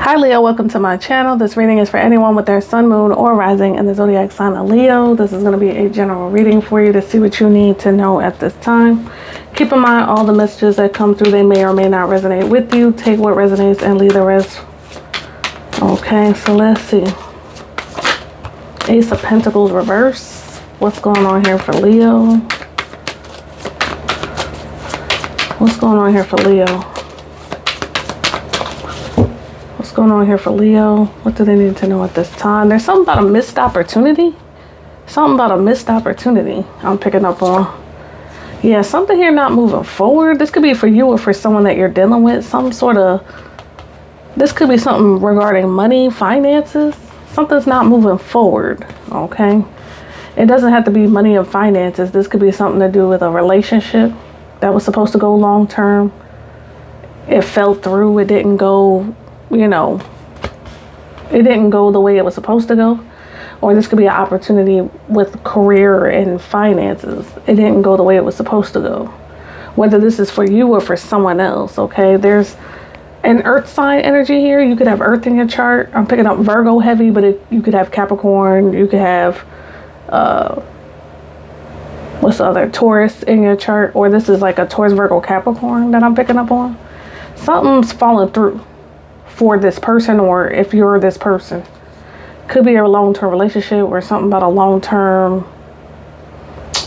Hi Leo, welcome to my channel. This reading is for anyone with their sun, moon, or rising in the zodiac sign of Leo. This is going to be a general reading for you to see what you need to know at this time. Keep in mind all the messages that come through, they may or may not resonate with you. Take what resonates and leave the rest. Okay, so let's see. Ace of Pentacles reverse. What's going on here for Leo? What's going on here for Leo? What's going on here for Leo? What do they need to know at this time? There's something about a missed opportunity. Something about a missed opportunity I'm picking up on. Yeah, something here not moving forward. This could be for you or for someone that you're dealing with. Some sort of... This could be something regarding money, finances. Something's not moving forward, okay? It doesn't have to be money and finances. This could be something to do with a relationship that was supposed to go long term. It fell through. It didn't go... You know, it didn't go the way it was supposed to go. Or this could be an opportunity with career and finances. It didn't go the way it was supposed to go. Whether this is for you or for someone else, okay? There's an earth sign energy here. You could have earth in your chart. I'm picking up Virgo heavy, but you could have Capricorn. You could have, what's the other? Taurus in your chart. Or this is like a Taurus, Virgo, Capricorn that I'm picking up on. Something's falling through for this person, or if you're this person. Could be a long-term relationship or something about a long-term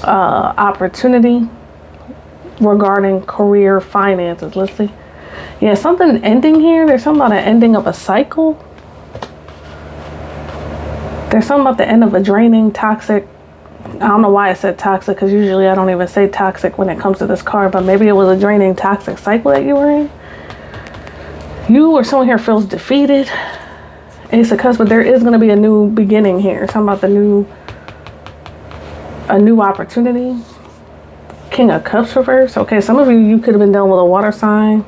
opportunity regarding career, finances. Let's see. Yeah, something ending here. There's something about an ending of a cycle. There's something about the end of a draining, toxic. I don't know why I said toxic, because usually I don't even say toxic when it comes to this card, but maybe it was a draining, toxic cycle that you were in. You or someone here feels defeated. Ace of Cups, but there is going to be a new beginning here. Something about a new opportunity. King of Cups reverse. Okay, some of you could have been dealing with a water sign.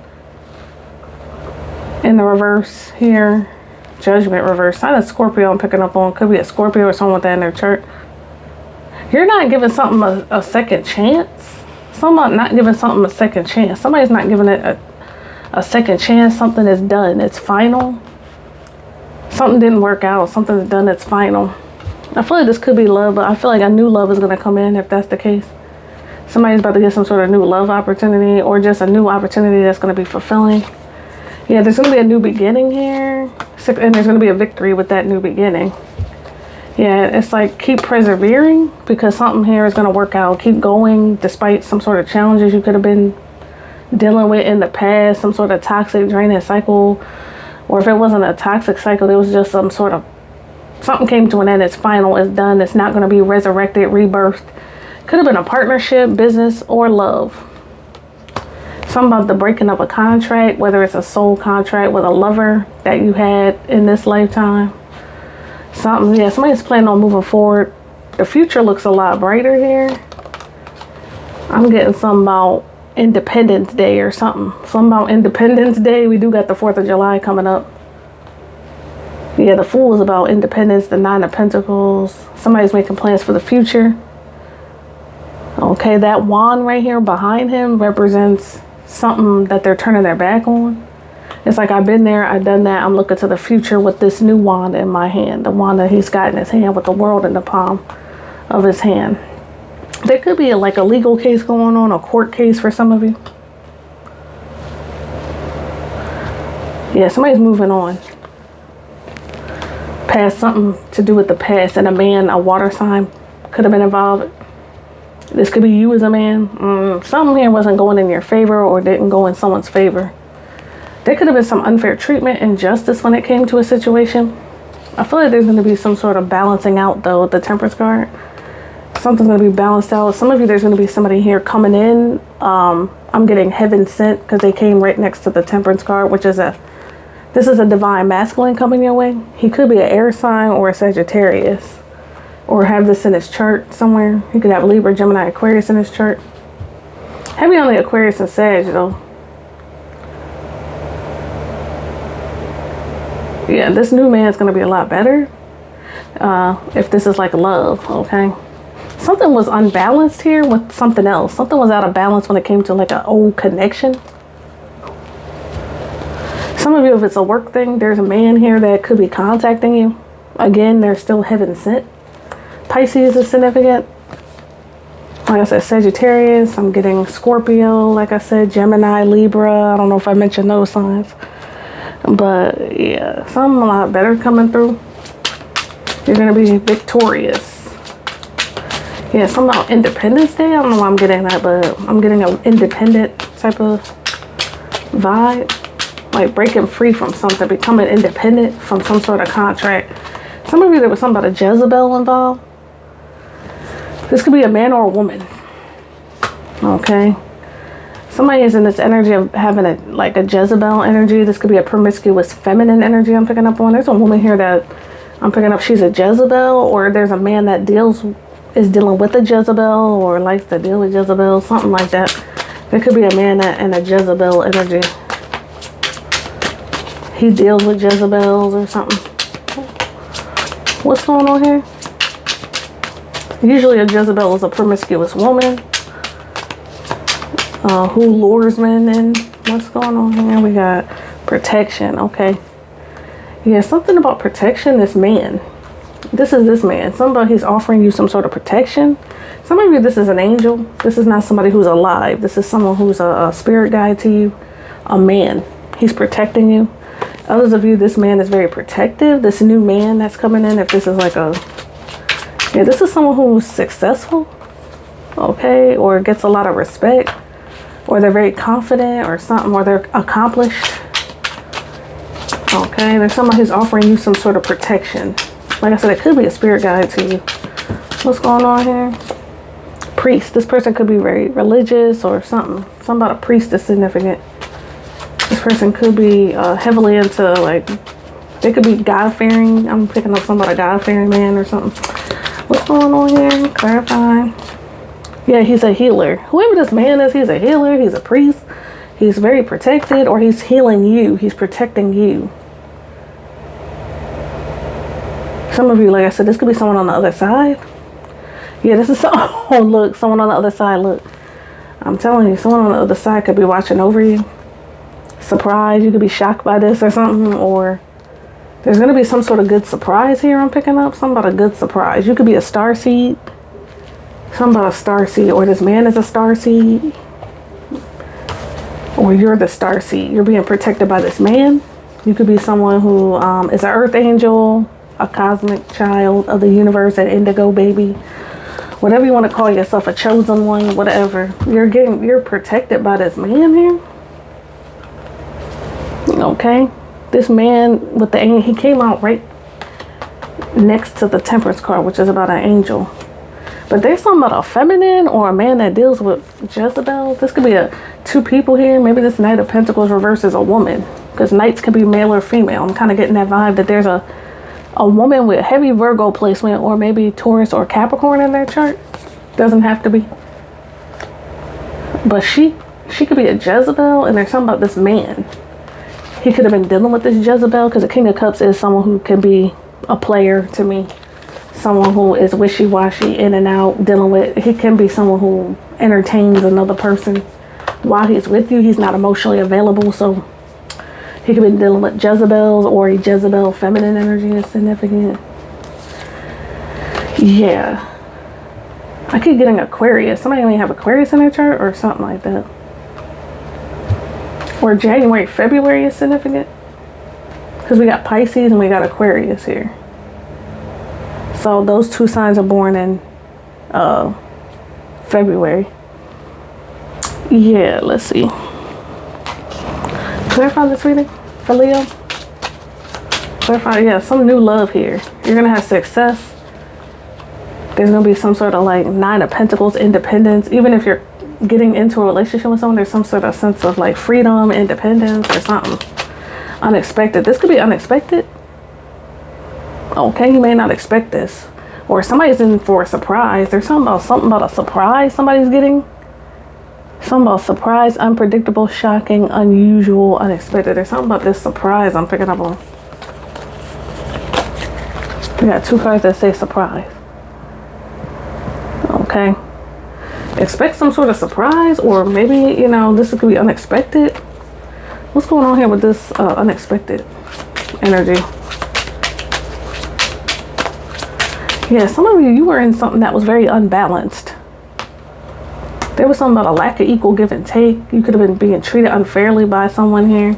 In the reverse here. Judgment reverse. Sign of Scorpio I'm picking up on. Could be a Scorpio or someone with that in their chart. You're not giving something a second chance. Something about not giving something a second chance. Somebody's not giving it a second chance. Something is done. It's final. Something didn't work out. Something's done. It's final. I feel like this could be love, but I feel like a new love is going to come in if that's the case. Somebody's about to get some sort of new love opportunity, or just a new opportunity that's going to be fulfilling. Yeah, there's going to be a new beginning here. And there's going to be a victory with that new beginning. Yeah, it's like keep persevering, because something here is going to work out. Keep going despite some sort of challenges you could have been dealing with in the past, some sort of toxic, draining cycle. Or if it wasn't a toxic cycle, it was just some sort of, something came to an end, it's final, it's done, it's not going to be resurrected, rebirthed. Could have been a partnership, business, or love. Something about the breaking of a contract, whether it's a soul contract with a lover that you had in this lifetime. Something, yeah, somebody's planning on moving forward. The future looks a lot brighter here. I'm getting something about Independence Day or something. Something about Independence Day. We do got the 4th of July coming up. Yeah, the Fool is about independence. The 9 of Pentacles. Somebody's making plans for the future. Okay, that wand right here behind him represents something that they're turning their back on. It's like, I've been there, I've done that. I'm looking to the future with this new wand in my hand. The wand that he's got in his hand with the world in the palm of his hand. There could be like a legal case going on, a court case for some of you. Yeah, somebody's moving on. Past, something to do with the past. And a man, a water sign, could have been involved. This could be you as a man. Something here wasn't going in your favor, or didn't go in someone's favor. There could have been some unfair treatment, injustice when it came to a situation. I feel like there's going to be some sort of balancing out, though, with the Temperance card. Something's going to be balanced out. Some of you, there's going to be somebody here coming in. I'm getting heaven sent, because they came right next to the Temperance card, which is this is a divine masculine coming your way. He could be an air sign or a Sagittarius, or have this in his chart somewhere. He could have Libra, Gemini, Aquarius in his chart. Heavy on the Aquarius and Sag, though. Yeah, this new man is going to be a lot better. If this is like love, okay? Something was unbalanced here with something else. Something was out of balance when it came to like an old connection. Some of you, if it's a work thing, there's a man here that could be contacting you. Again, they're still heaven sent. Pisces is significant. Like I said, Sagittarius. I'm getting Scorpio, like I said, Gemini, Libra. I don't know if I mentioned those signs. But yeah, something a lot better coming through. You're going to be victorious. Yeah, something about Independence Day. I don't know why I'm getting that, but I'm getting an independent type of vibe. Like breaking free from something, becoming independent from some sort of contract. Some of you, there was something about a Jezebel involved. This could be a man or a woman. Okay. Somebody is in this energy of having a Jezebel energy. This could be a promiscuous feminine energy I'm picking up on. There's a woman here that I'm picking up. She's a Jezebel, or there's a man that is dealing with a Jezebel or likes to deal with Jezebel, something like that. There could be a man that in a Jezebel energy. He deals with Jezebels or something. What's going on here? Usually a Jezebel is a promiscuous woman who lures men in. What's going on here? We got protection. Okay. Yeah, something about protection. This man. This is this man. Somebody, he's offering you some sort of protection. Some of you, this is an angel. This is not somebody who's alive. This is someone who's a spirit guide to you. A man. He's protecting you. Others of you, this man is very protective. This new man that's coming in, if this is like this is someone who's successful, okay, or gets a lot of respect, or they're very confident or something, or they're accomplished, okay. There's someone who's offering you some sort of protection. Like I said, it could be a spirit guide to you. What's going on here? Priest. This person could be very religious or something. Something about a priest is significant. This person could be heavily into, they could be God-fearing. I'm picking up something about a God-fearing man or something. What's going on here? Clarify. Yeah, he's a healer. Whoever this man is, he's a healer. He's a priest. He's very protected, or he's healing you. He's protecting you. Some of you, like I said, this could be someone on the other side. Yeah, this is oh, look, someone on the other side. Look, I'm telling you, someone on the other side could be watching over you. Surprise, you could be shocked by this or something, or there's going to be some sort of good surprise here. I'm picking up something about a good surprise. You could be a starseed. Something about a starseed, or this man is a starseed, or you're the starseed. You're being protected by this man. You could be someone who is an earth angel, a cosmic child of the universe, an indigo baby, whatever you want to call yourself, a chosen one, whatever. You're protected by this man here. Okay, this man with the angel, he came out right next to the Temperance card, which is about an angel. But there's something about a feminine or a man that deals with Jezebel. This could be two people here. Maybe this Knight of Pentacles reverse is a woman, because knights can be male or female. I'm kind of getting that vibe that there's a woman with heavy Virgo placement, or maybe Taurus or Capricorn in their chart. Doesn't have to be. But she could be a Jezebel, and there's something about this man. He could have been dealing with this Jezebel, because the King of Cups is someone who can be a player to me. Someone who is wishy-washy, in and out, dealing with. He can be someone who entertains another person while he's with you. He's not emotionally available, so he could be dealing with Jezebels, or a Jezebel feminine energy is significant. Yeah. I keep getting Aquarius. Somebody may have Aquarius in their chart or something like that. Or January, February is significant. Because we got Pisces and we got Aquarius here. So those two signs are born in February. Yeah, let's see. Clarify this reading for Leo. Clarify, yeah, some new love here. You're going to have success. There's going to be some sort of Nine of Pentacles, independence. Even if you're getting into a relationship with someone, there's some sort of sense of freedom, independence, or something unexpected. This could be unexpected. Okay, you may not expect this, or somebody's in for a surprise. There's something about a surprise somebody's getting. Something about surprise, unpredictable, shocking, unusual, unexpected. There's something about this surprise I'm picking up on. We got two cards that say surprise. Okay. Expect some sort of surprise, or maybe, this could be unexpected. What's going on here with this unexpected energy? Yeah, some of you were in something that was very unbalanced. There was something about a lack of equal give and take. You could have been being treated unfairly by someone here.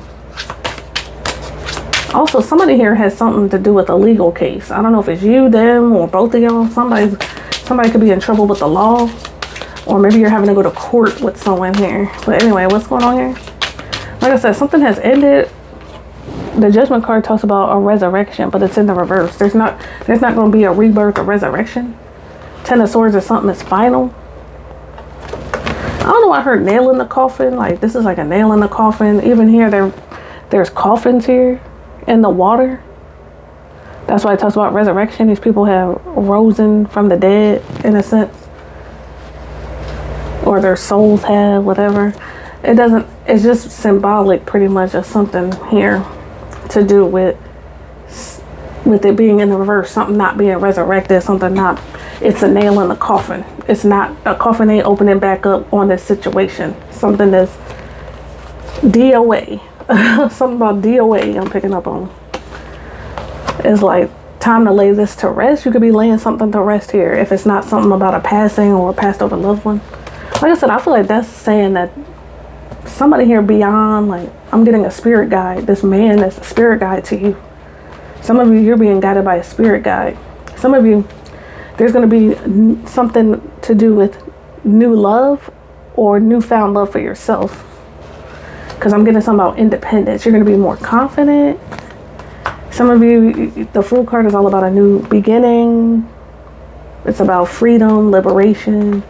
Also, somebody here has something to do with a legal case. I don't know if it's you, them, or both of y'all. Somebody could be in trouble with the law. Or maybe you're having to go to court with someone here. But anyway, what's going on here? Like I said, something has ended. The Judgment card talks about a resurrection, but it's in the reverse. There's not going to be a rebirth or resurrection. Ten of Swords is something that's final. I don't know why I heard nail in the coffin. Like, this is like a nail in the coffin. Even here, there's coffins here in the water. That's why it talks about resurrection. These people have risen from the dead, in a sense. Or their souls have, whatever. It's just symbolic, pretty much, of something here to do with it being in the reverse, something not being resurrected, something not, it's a nail in the coffin. It's not, a coffin ain't opening back up on this situation. Something that's DOA. Something about DOA I'm picking up on. It's like time to lay this to rest. You could be laying something to rest here if it's not something about a passing or a passed over loved one. Like I said, I feel like that's saying that somebody here beyond, like, I'm getting a spirit guide. This man is a spirit guide to you. Some of you, you're being guided by a spirit guide. Some of you, there's going to be something to do with new love or newfound love for yourself. Because I'm getting something about independence. You're going to be more confident. Some of you, the Thru card is all about a new beginning. It's about freedom, liberation.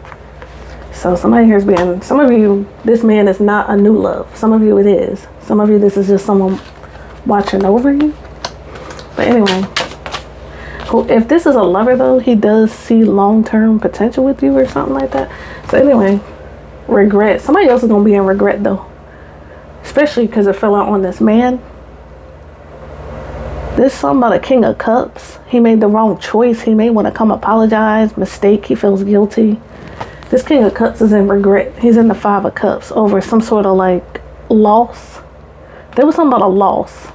So somebody here is being, some of you, this man is not a new love. Some of you it is. Some of you, this is just someone watching over you. But anyway, if this is a lover though, he does see long-term potential with you or something like that. So anyway, regret. Somebody else is going to be in regret though. Especially because it fell out on this man. This is something about a King of Cups. He made the wrong choice. He may want to come apologize. Mistake. He feels guilty. This King of Cups is in regret. He's in the Five of Cups over some sort of like loss. There was something about a loss.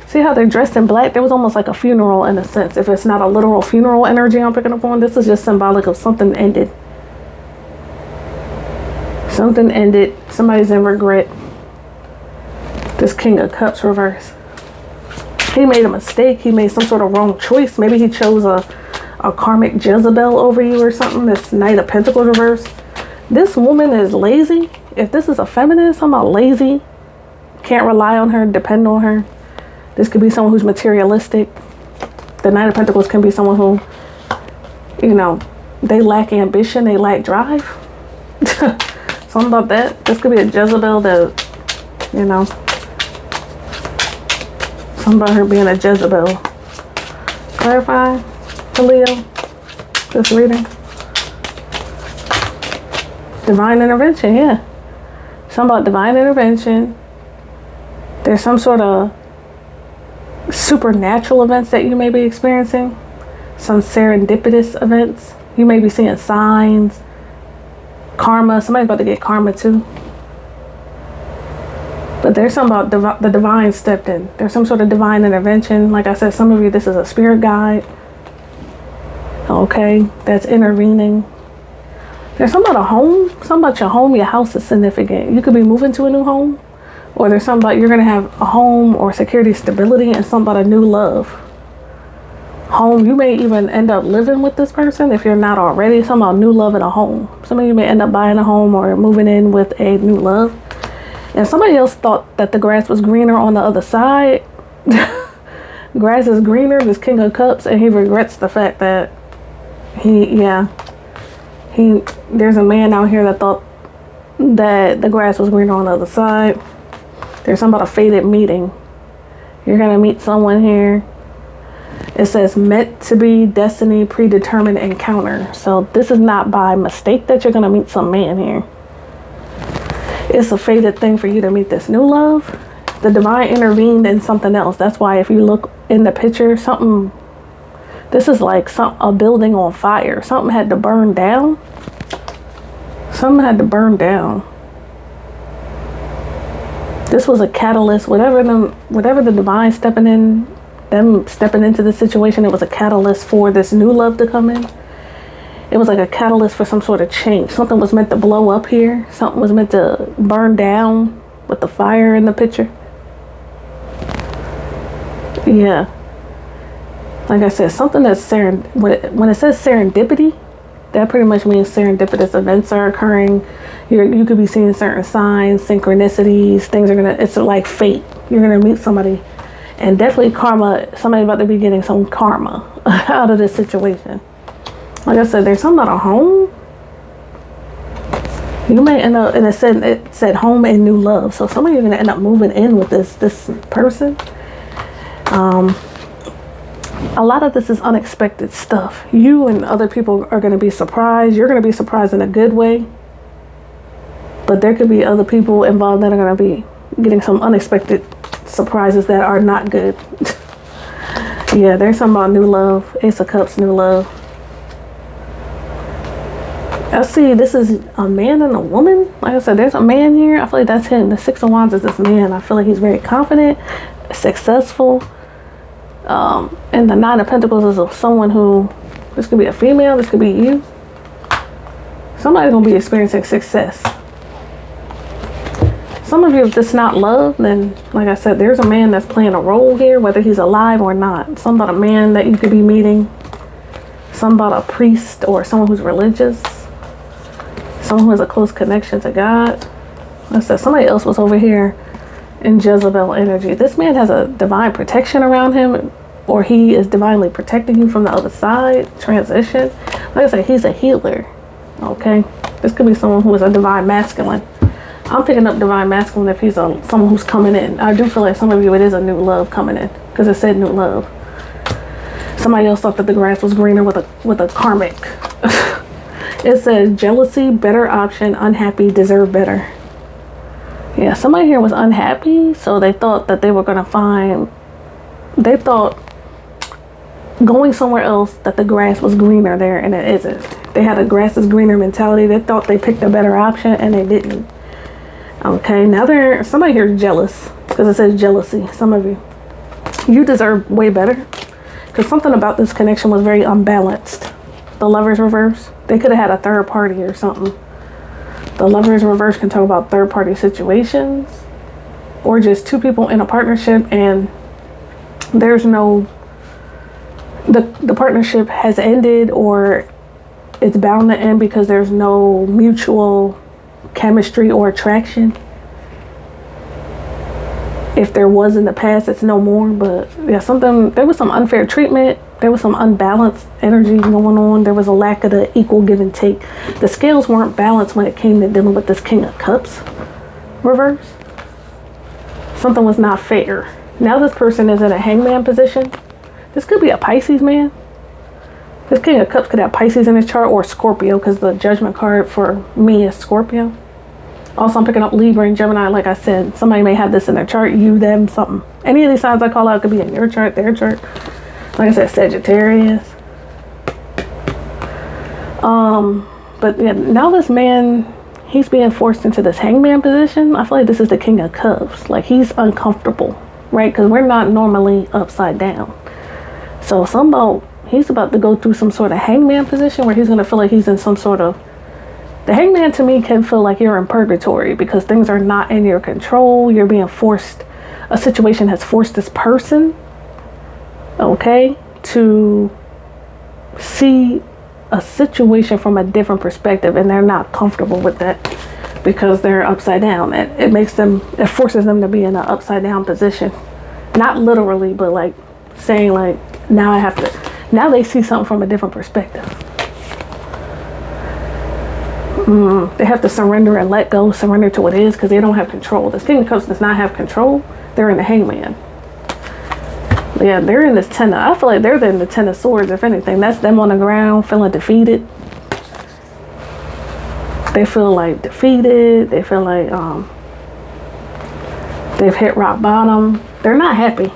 See how they're dressed in black? There was almost like a funeral in a sense. If it's not a literal funeral energy I'm picking up on, this is just symbolic of something ended. Something ended. Somebody's in regret. This King of Cups reverse. He made a mistake. He made some sort of wrong choice. Maybe he chose a karmic Jezebel over you or something. This Knight of Pentacles reverse. This woman is lazy. If this is a feminist, I'm about lazy. Can't rely on her, depend on her. This could be someone who's materialistic. The Knight of Pentacles can be someone who, you know, they lack ambition, they lack drive. Something about that. This could be a Jezebel that, you know, something about her being a Jezebel. Clarify to Leo, this reading. Divine intervention, yeah. Something about divine intervention. There's some sort of supernatural events that you may be experiencing. Some serendipitous events. You may be seeing signs. Karma. Somebody's about to get karma too. But there's something about the divine stepped in. There's some sort of divine intervention. Like I said, some of you, this is a spirit guide. Okay, that's intervening. There's something about a home. Something about your home, your house is significant. You could be moving to a new home. Or there's something about you're going to have a home or security, stability, and something about a new love. Home, you may even end up living with this person if you're not already. Something about new love in a home. Some of you may end up buying a home or moving in with a new love. And somebody else thought that the grass was greener on the other side. Grass is greener, this King of Cups, and he regrets the fact that there's a man out here that thought that the grass was greener on the other side. There's something about a fated meeting. You're going to meet someone here. It says meant to be, destiny, predetermined encounter. So this is not by mistake that you're going to meet some man here. It's a fated thing for you to meet this new love. The divine intervened in something else. That's why if you look in the picture, this is like a building on fire. Something had to burn down. Something had to burn down. This was a catalyst. Whatever the divine stepping into the situation, it was a catalyst for this new love to come in. It was like a catalyst for some sort of change. Something was meant to blow up here. Something was meant to burn down with the fire in the picture. Yeah. Like I said, something that's when it says serendipity, that pretty much means serendipitous events are occurring. You could be seeing certain signs, synchronicities, it's like fate. You're gonna meet somebody, and definitely karma, somebody's about to be getting some karma out of this situation. Like I said, there's something about a home. You may end up, and it said home and new love. So some of you are gonna end up moving in with this person. A lot of this is unexpected stuff. You and other people are going to be surprised. You're going to be surprised in a good way. But there could be other people involved that are going to be getting some unexpected surprises that are not good. Yeah, there's something about new love. Ace of Cups, new love. I see this is a man and a woman. Like I said, there's a man here. I feel like that's him. The Six of Wands is this man. I feel like he's very confident, successful. And the Nine of Pentacles is someone who, this could be a female, this could be you. Somebody's going to be experiencing success. Some of you, if it's not love, then like I said, there's a man that's playing a role here, whether he's alive or not. Something about a man that you could be meeting. Something about a priest or someone who's religious. Someone who has a close connection to God. Like I said, somebody else was over here in Jezebel energy. This man has a divine protection around him, or he is divinely protecting you from the other side. Transition. Like I said, he's a healer. Okay, this could be someone who is a divine masculine. I'm picking up divine masculine if he's someone who's coming in. I do feel like some of you, it is a new love coming in, because it said new love. Somebody else thought that the grass was greener with a karmic. It says jealousy, better option, unhappy, deserve better. Yeah, somebody here was unhappy, so they thought that they were going to they thought going somewhere else that the grass was greener there, and it isn't. They had a grass is greener mentality. They thought they picked a better option, and they didn't. Okay, now somebody here is jealous, because it says jealousy. Some of you deserve way better, because something about this connection was very unbalanced. The Lovers reverse, they could have had a third party or something. The Lovers reverse can talk about third party situations, or just two people in a partnership and there's no, the partnership has ended, or it's bound to end because there's no mutual chemistry or attraction. If there was in the past, it's no more. But yeah, there was some unfair treatment. There was some unbalanced energy going on. There was a lack of the equal give and take. The scales weren't balanced when it came to dealing with this King of Cups reverse. Something was not fair. Now this person is in a hangman position. This could be a Pisces man. This King of Cups could have Pisces in his chart, or Scorpio, because the judgment card for me is Scorpio. Also, I'm picking up Libra and Gemini. Like I said, somebody may have this in their chart. You, them, something. Any of these signs I call out could be in your chart, their chart. Like I said, Sagittarius. But yeah, now this man, he's being forced into this hangman position. I feel like this is the King of Cups. Like, he's uncomfortable, right? Because we're not normally upside down. So he's about to go through some sort of hangman position where he's going to feel like he's in some sort of, the hangman to me can feel like you're in purgatory because things are not in your control. You're being forced, a situation has forced this person, okay, to see a situation from a different perspective, and they're not comfortable with that because they're upside down. It forces them to be in an upside down position. Not literally, but like saying like, now they see something from a different perspective. They have to surrender and let go, surrender to what is, because they don't have control. This King of Cups does not have control. They're in the hangman. Yeah, they're in this Ten. I feel like they're in the Ten of Swords, if anything. That's them on the ground feeling defeated. They feel like defeated. They feel like they've hit rock bottom. They're not happy.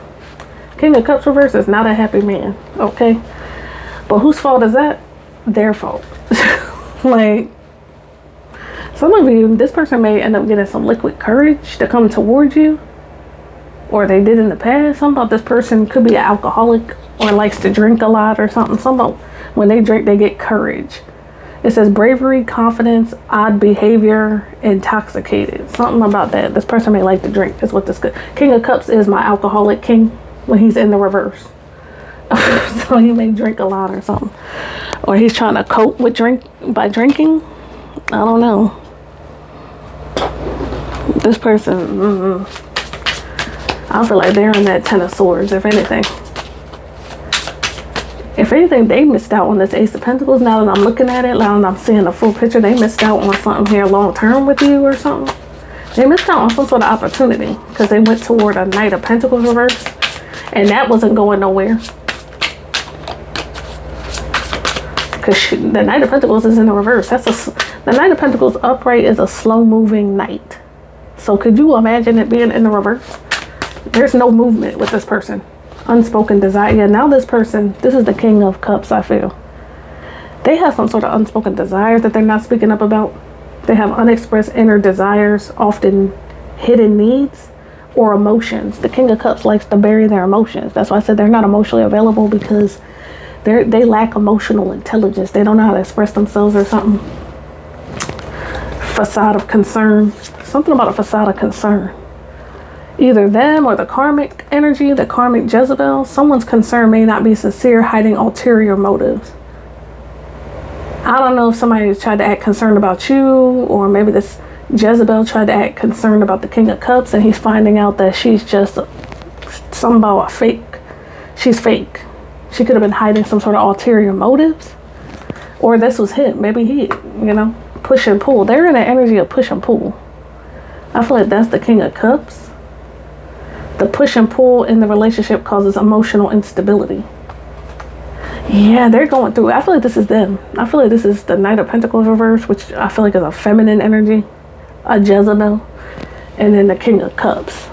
King of Cups reverse is not a happy man, okay? But whose fault is that? Their fault. Like, Some of you, this person may end up getting some liquid courage to come towards you, or they did in the past. Something about this person could be an alcoholic or likes to drink a lot or something. Something about when they drink, they get courage. It says bravery, confidence, odd behavior, intoxicated. Something about that. This person may like to drink. Is what this could. King of Cups is my alcoholic king when he's in the reverse. So he may drink a lot or something. Or he's trying to cope with by drinking. I don't know. This person, I feel like they're in that Ten of Swords, if anything. If anything, they missed out on this Ace of Pentacles. Now that I'm looking at it, now that I'm seeing the full picture, they missed out on something here long term with you or something. They missed out on some sort of opportunity because they went toward a Knight of Pentacles reverse, and that wasn't going nowhere. Because the Knight of Pentacles is in the reverse. The Knight of Pentacles upright is a slow-moving knight. So could you imagine it being in the reverse? There's no movement with this person. Unspoken desire. Yeah, now this person, this is the King of Cups, I feel. They have some sort of unspoken desires that they're not speaking up about. They have unexpressed inner desires, often hidden needs or emotions. The King of Cups likes to bury their emotions. That's why I said they're not emotionally available, because they lack emotional intelligence. They don't know how to express themselves or something. Facade of concern. Something about a facade of concern. Either them or the karmic energy, the karmic Jezebel. Someone's concern may not be sincere, hiding ulterior motives. I don't know if somebody tried to act concerned about you, or maybe this Jezebel tried to act concerned about the King of Cups, and he's finding out that she's just something about a fake. She's fake. She could have been hiding some sort of ulterior motives. Or this was him. Maybe he, push and pull. They're in the energy of push and pull. I feel like that's the King of Cups. The push and pull in the relationship causes emotional instability. Yeah, they're going through. I feel like this is them. I feel like this is the Knight of Pentacles reverse, which I feel like is a feminine energy, a Jezebel, and then the King of Cups.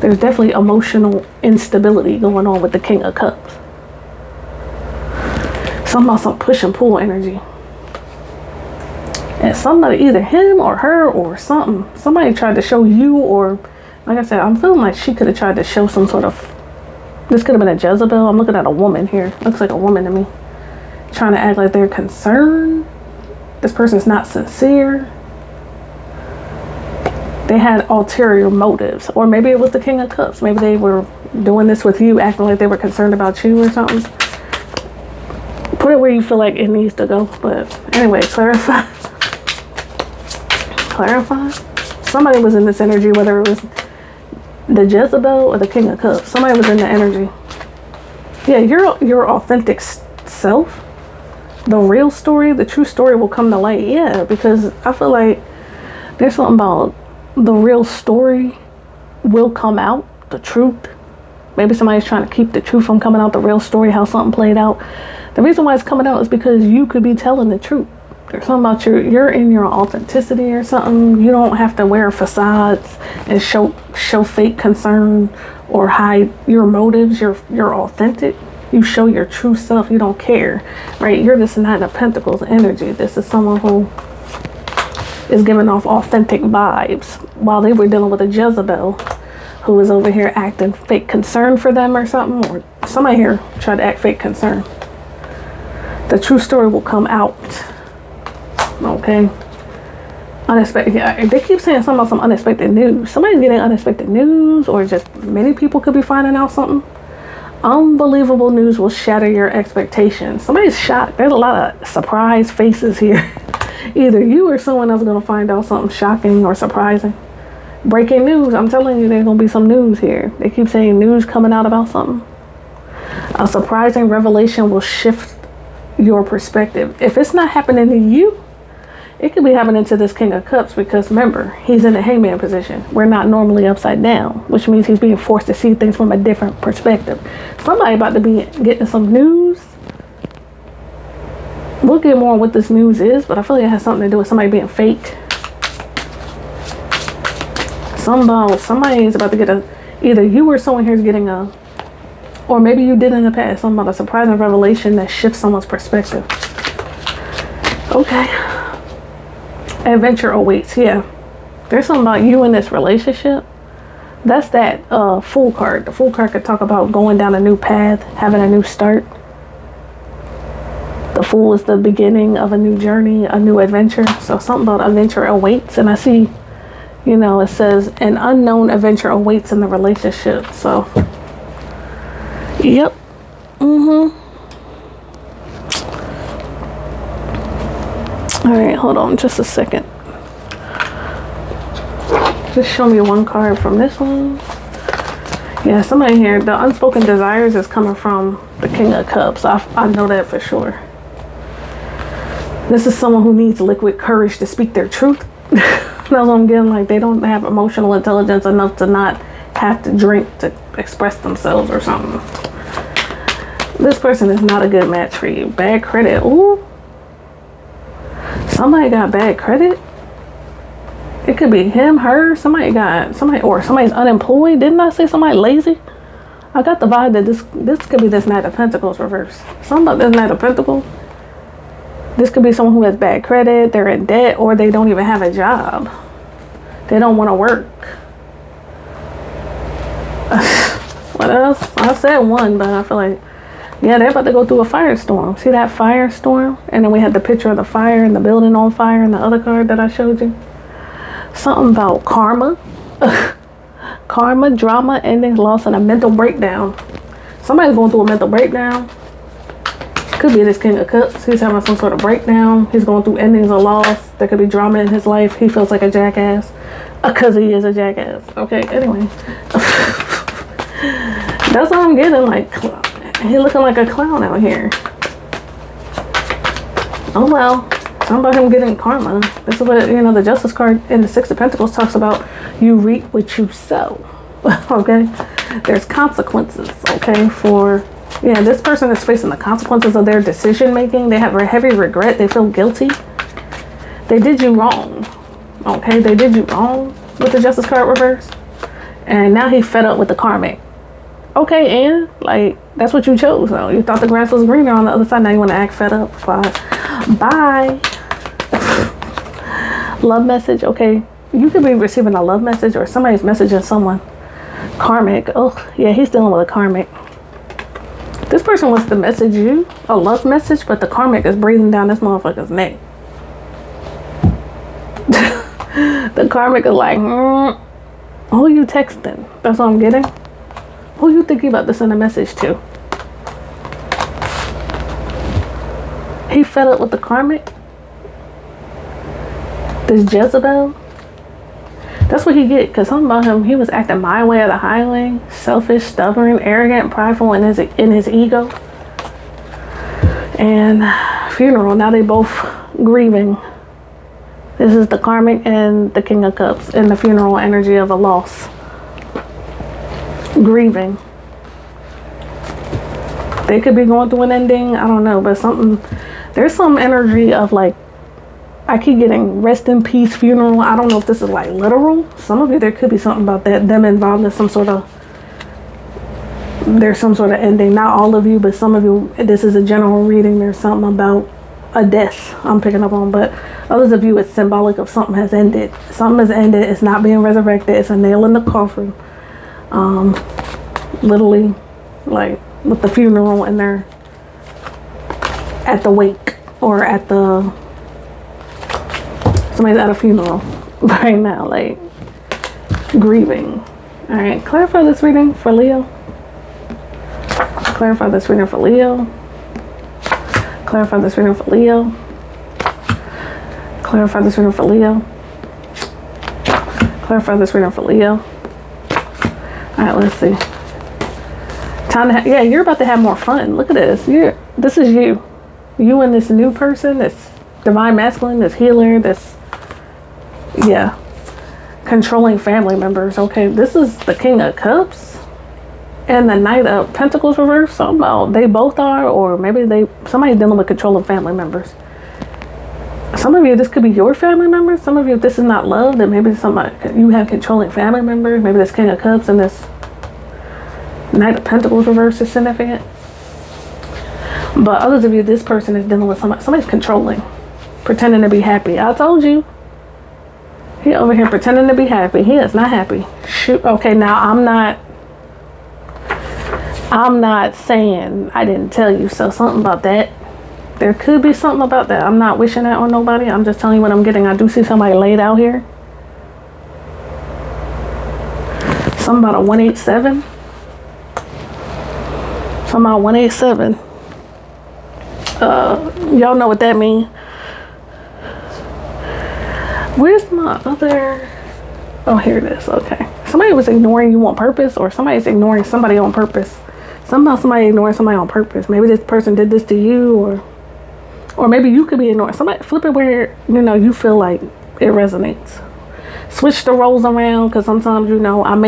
There's definitely emotional instability going on with the King of Cups. Something about some push and pull energy. And somebody, either him or her or something, somebody tried to show you, or like I said, I'm feeling like she could have tried to show some sort of, this could have been a Jezebel. I'm looking at a woman here. Looks like a woman to me. Trying to act like they're concerned. This person's not sincere. They had ulterior motives. Or maybe it was the King of Cups. Maybe they were doing this with you, acting like they were concerned about you or something. Put it where you feel like it needs to go. But anyway, clarify. Clarify. Somebody was in this energy, whether it was the Jezebel or the King of Cups. Somebody was in the energy. Yeah, your authentic self, the real story, the true story will come to light. Yeah, because I feel like there's something about the real story will come out, the truth. Maybe somebody's trying to keep the truth from coming out, the real story, how something played out. The reason why it's coming out is because you could be telling the truth. There's something about you're in your authenticity or something. You don't have to wear facades and show fake concern or hide your motives. You're authentic. You show your true self. You don't care, right? You're this Knight of Pentacles energy. This is someone who is giving off authentic vibes, while they were dealing with a Jezebel who was over here acting fake concern for them or something, or somebody here tried to act fake concern. The true story will come out. Okay. Unexpected. Yeah, they keep saying something about some unexpected news. Somebody's getting unexpected news, or just many people could be finding out something. Unbelievable news will shatter your expectations. Somebody's shocked. There's a lot of surprise faces here. Either you or someone else is going to find out something shocking or surprising. Breaking news. I'm telling you, there's going to be some news here. They keep saying news coming out about something. A surprising revelation will shift your perspective. If it's not happening to you, it could be happening to this King of Cups, because remember, he's in the hangman position. We're not normally upside down, which means he's being forced to see things from a different perspective. Somebody about to be getting some news. We'll get more on what this news is, but I feel like it has something to do with somebody being fake. Somebody is about to get either you or someone here is getting or maybe you did in the past, something about a surprising revelation that shifts someone's perspective. Okay. Adventure awaits. Yeah. There's something about you in this relationship. That's that Fool card. The Fool card could talk about going down a new path, having a new start. The Fool is the beginning of a new journey, a new adventure. So something about adventure awaits. And I see, you know, it says an unknown adventure awaits in the relationship. So, yep. All right, hold on just a second. Just show me one card from this one. Yeah, somebody here, the unspoken desires is coming from the King of Cups. I know that for sure. This is someone who needs liquid courage to speak their truth. That's what I'm getting. Like, they don't have emotional intelligence enough to not have to drink to express themselves or something. This person is not a good match for you. Bad credit. Ooh. Somebody got bad credit. It could be him, her, or somebody's unemployed. Didn't I say somebody lazy? I got the vibe that this could be this Knight of Pentacles reverse. Something about this Knight of Pentacles. This could be someone who has bad credit, they're in debt, or they don't even have a job. They don't want to work. What else? I said one, but I feel like, yeah, they're about to go through a firestorm. See that firestorm? And then we had the picture of the fire and the building on fire in the other card that I showed you. Something about karma. Karma, drama, endings, loss, and a mental breakdown. Somebody's going through a mental breakdown. Could be this King of Cups. He's having some sort of breakdown. He's going through endings or loss. There could be drama in his life. He feels like a jackass. Because he is a jackass. Okay, anyway. That's what I'm getting. Like, he's looking like a clown out here. Oh well. Something about him getting karma. This is what, you know, the Justice card in the Six of Pentacles talks about. You reap what you sow. Okay? There's consequences, okay, for... Yeah, this person is facing the consequences of their decision making. They have a heavy regret. They feel guilty. They did you wrong. Okay, they did you wrong with the Justice card reverse. And now he's fed up with the Karmic. Okay, and like, that's what you chose though. You thought the grass was greener on the other side. Now you want to act fed up. Bye. Love message. Okay, you could be receiving a love message or somebody's messaging someone. Karmic. Oh, yeah, he's dealing with a Karmic. This person wants to message you a love message, but the Karmic is breathing down this motherfucker's neck. The Karmic is like, who you texting? That's what I'm getting. Who you think you about to send a message to? He fed up with the Karmic? This Jezebel? That's what he get, because something about him, he was acting my way or the highway, selfish, stubborn, arrogant, prideful in his ego. And funeral, now they both grieving. This is the Karmic and the King of Cups in the funeral energy of a loss. Grieving. They could be going through an ending, I don't know, but there's some energy of like, I keep getting rest in peace funeral. I don't know if this is like literal. Some of you, there could be something about that. Them involved in there's some sort of ending. Not all of you, but some of you, this is a general reading. There's something about a death I'm picking up on. But others of you, it's symbolic of something has ended. Something has ended. It's not being resurrected. It's a nail in the coffin. Literally, like with the funeral and they're at the wake or at the... Somebody's at a funeral right now, like grieving. All right, clarify this reading for Leo. Clarify this reading for Leo. Clarify this reading for Leo. Clarify this reading for Leo. Clarify this reading for Leo. All right, let's see. Time to yeah, you're about to have more fun. Look at this. This is you. You and this new person, this divine masculine, this healer, this controlling family members. Okay, this is the King of Cups and the Knight of Pentacles reverse. Something about they both are, or maybe somebody's dealing with controlling family members. Some of you, this could be your family members. Some of you, if this is not love, then maybe you have controlling family members. Maybe this King of Cups and this Knight of Pentacles reverse is significant. But others of you, this person is dealing with somebody's controlling, pretending to be happy. I told you. He over here pretending to be happy. He is not happy. Shoot. Okay, now I'm not saying I didn't tell you. So something about that. There could be something about that. I'm not wishing that on nobody. I'm just telling you what I'm getting. I do see somebody laid out here. Something about a 187. Something about 187. Y'all know what that means. Where's my other... Oh, here it is. Okay. Somebody was ignoring you on purpose, or somebody's ignoring somebody on purpose. Somehow somebody ignoring somebody on purpose. Maybe this person did this to you, or maybe you could be ignoring somebody. Flip it where, you know, you feel like it resonates. Switch the roles around, because sometimes, you know, I'm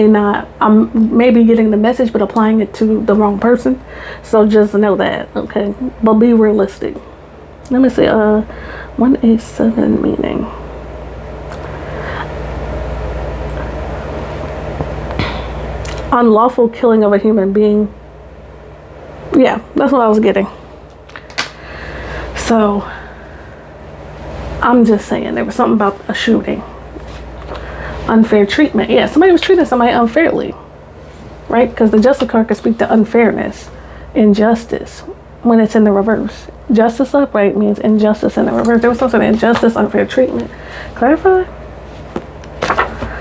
maybe getting the message but applying it to the wrong person. So just know that, okay? But be realistic. Let me see. 187 meaning. Unlawful killing of a human being. Yeah, that's what I was getting. So I'm just saying there was something about a shooting. Unfair treatment. Yeah, somebody was treating somebody unfairly, right? Because the justice card can speak to unfairness, injustice when it's in the reverse. Justice upright means injustice in the reverse. There was some sort of injustice, unfair treatment. Clarify.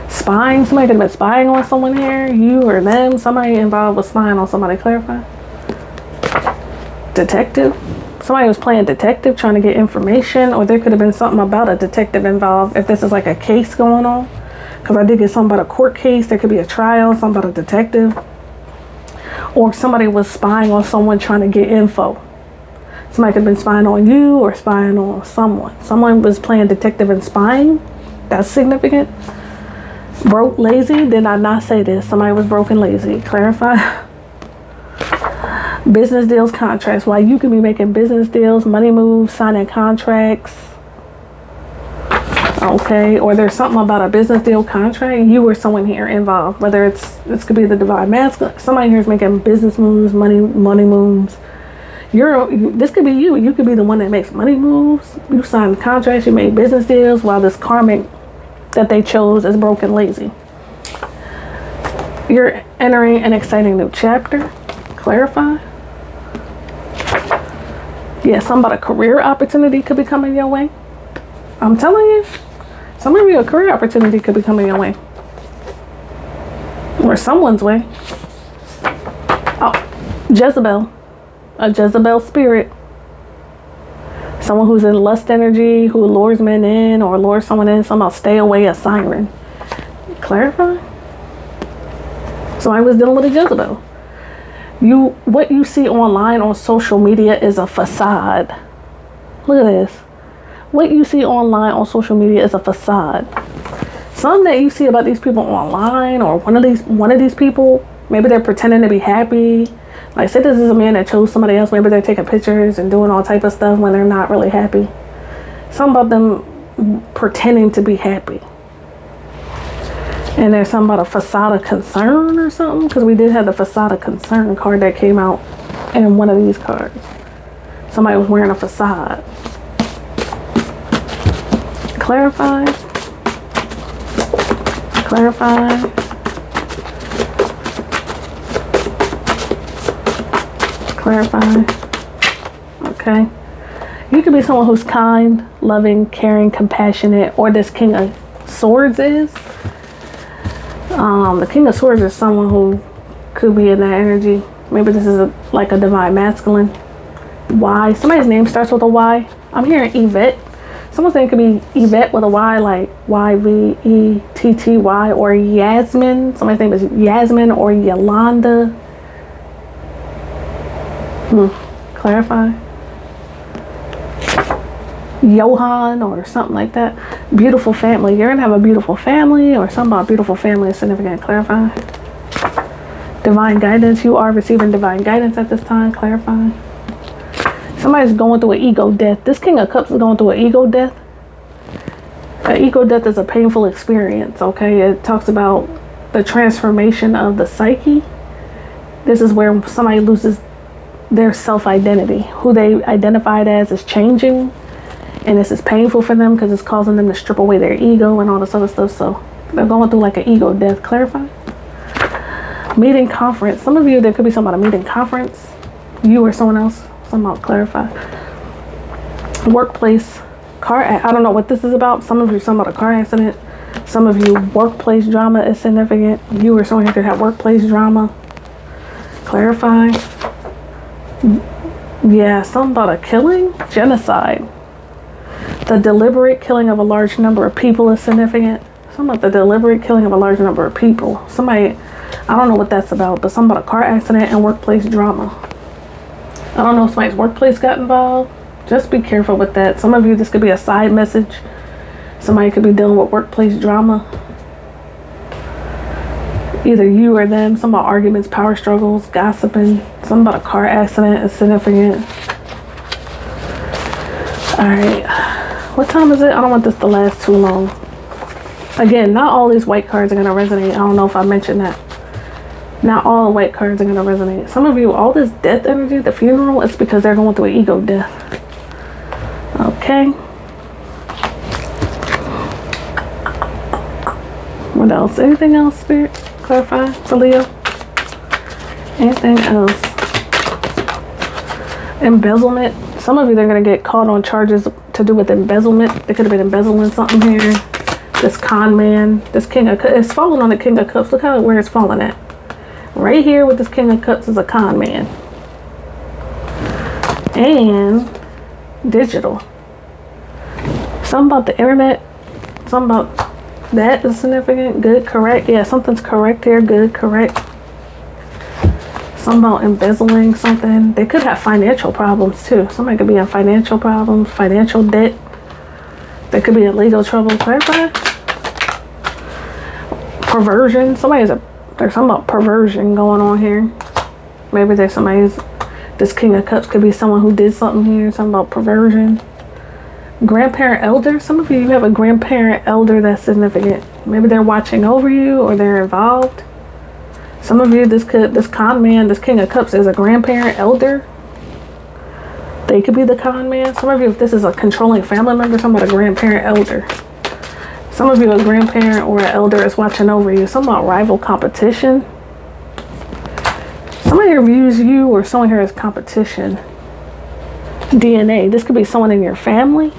Spying. Somebody could have been spying on someone here. You or them. Somebody involved with spying on somebody. Clarify. Detective. Somebody was playing detective, trying to get information, or there could have been something about a detective involved if this is like a case going on. Because I did get something about a court case. There could be a trial, something about a detective. Or somebody was spying on someone, trying to get info. Somebody could have been spying on you or spying on someone. Someone was playing detective and spying. That's significant. Broke, lazy. Did I not say this? Somebody was broken, lazy. Clarify. Business deals, contracts. While you could be making business deals, money moves, signing contracts. Okay, or there's something about a business deal, contract. You or someone here involved. Whether this could be the divine masculine. Somebody here is making business moves, money moves. This could be you. You could be the one that makes money moves. You signed contracts. You made business deals. While this karmic that they chose is broken, lazy. You're entering an exciting new chapter. Clarify. Yeah, something about a career opportunity could be coming your way. I'm telling you, some of you, a career opportunity could be coming your way. Or someone's way. Oh, Jezebel. A Jezebel spirit. Someone who's in lust energy, who lures men in or lures someone in. Something about stay away, a siren. Clarify. Somebody was dealing with a Jezebel. What you see online on social media is a facade. Look at this. What you see online on social media is a facade. Something that you see about these people online, or one of these people, maybe they're pretending to be happy. Like, say this is a man that chose somebody else. Maybe they're taking pictures and doing all type of stuff when they're not really happy. Something about them pretending to be happy. And there's something about a facade of concern or something, because we did have the facade of concern card that came out in one of these cards. Somebody was wearing a facade. Clarify. Clarify. Clarify. Okay. You could be someone who's kind, loving, caring, compassionate, or this King of Swords is. The King of Swords is someone who could be in that energy. Maybe this is like a divine masculine. Y. Somebody's name starts with a Y. I'm hearing Yvette. Someone's name could be Yvette with a Y, like Y-V-E-T-T-Y, or Yasmin. Somebody's name is Yasmin or Yolanda. Clarify. Johan or something like that. Beautiful family. You're gonna have a beautiful family, or something about beautiful family is significant. Clarify. Divine guidance. You are receiving divine guidance at this time. Clarify. Somebody's going through an ego death. This King of Cups is going through an ego death. An ego death is a painful experience, okay? It talks about the transformation of the psyche. This is where somebody loses their self-identity. Who they identified as is changing. And this is painful for them because it's causing them to strip away their ego and all this other stuff. So they're going through like an ego death. Clarify. Meeting conference. Some of you, there could be something about a meeting conference. You or someone else. Something about clarify. Workplace. I don't know what this is about. Some of you, something about a car accident. Some of you, workplace drama is significant. You or someone here could have workplace drama. Clarify. Yeah, something about a killing. Genocide. The deliberate killing of a large number of people is significant. Something about the deliberate killing of a large number of people. Somebody, I don't know what that's about, but something about a car accident and workplace drama. I don't know if somebody's workplace got involved. Just be careful with that. Some of you, this could be a side message. Somebody could be dealing with workplace drama. Either you or them. Some about arguments, power struggles, gossiping. Something about a car accident is significant. Alright. What time is it? I don't want this to last too long. Again, not all these white cards are going to resonate. I don't know if I mentioned that. Not all the white cards are going to resonate. Some of you, all this death energy, the funeral, it's because they're going through an ego death. Okay. What else? Anything else, Spirit? Clarify for Leo? Anything else? Embezzlement. Some of you, they're going to get caught on charges to do with embezzlement. They could have been embezzling something here. This con man, this King of Cups. It's falling on the King of Cups. Look how where it's falling at. Right here with this King of Cups is a con man. And digital. Something about the internet. Something about that is significant. Good, correct. Yeah, something's correct here. Good, correct. Something about embezzling something. They could have financial problems too. Somebody could be in financial problems, financial debt. They could be in legal trouble. Clarify. Perversion. There's something about perversion going on here. Maybe there's this King of Cups could be someone who did something here. Something about perversion. Grandparent elder. Some of you have a grandparent elder that's significant. Maybe they're watching over you or they're involved. Some of you, this con man, this King of Cups is a grandparent elder. They could be the con man. Some of you, if this is a controlling family member, some about a grandparent elder. Some of you, a grandparent or an elder is watching over you. Some about rival competition. Someone here views you or someone here as competition. DNA. This could be someone in your family.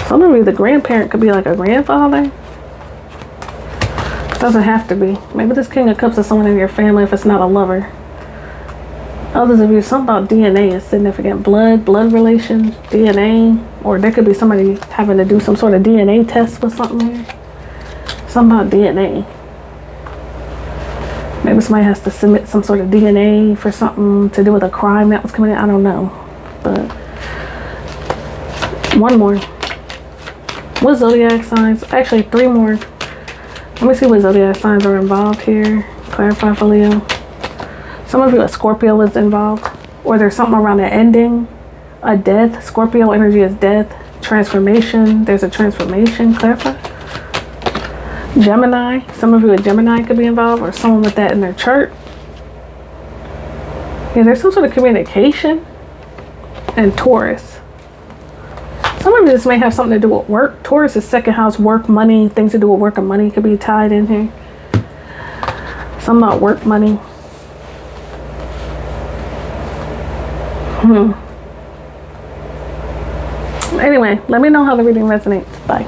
Some of you, the grandparent could be like a grandfather. Doesn't have to be. Maybe this King of Cups is someone in your family if it's not a lover. Others of you, something about DNA is significant. Blood relation, DNA. Or there could be somebody having to do some sort of DNA test for something here. Something about DNA. Maybe somebody has to submit some sort of DNA for something to do with a crime that was committed. I don't know. But one more. What zodiac signs? Actually, 3 more. Let me see what zodiac signs are involved here. Clarify for Leo. Some of you, a Scorpio is involved. Or there's something around an ending. A death. Scorpio energy is death. Transformation. There's a transformation. Clarify. Gemini. Some of you, a Gemini could be involved. Or someone with that in their chart. Yeah, there's some sort of communication. And Taurus. Some of you, this may have something to do with work. Taurus is second house, work, money. Things to do with work and money could be tied in here. Something about work, money. Anyway, let me know how the reading resonates. Bye.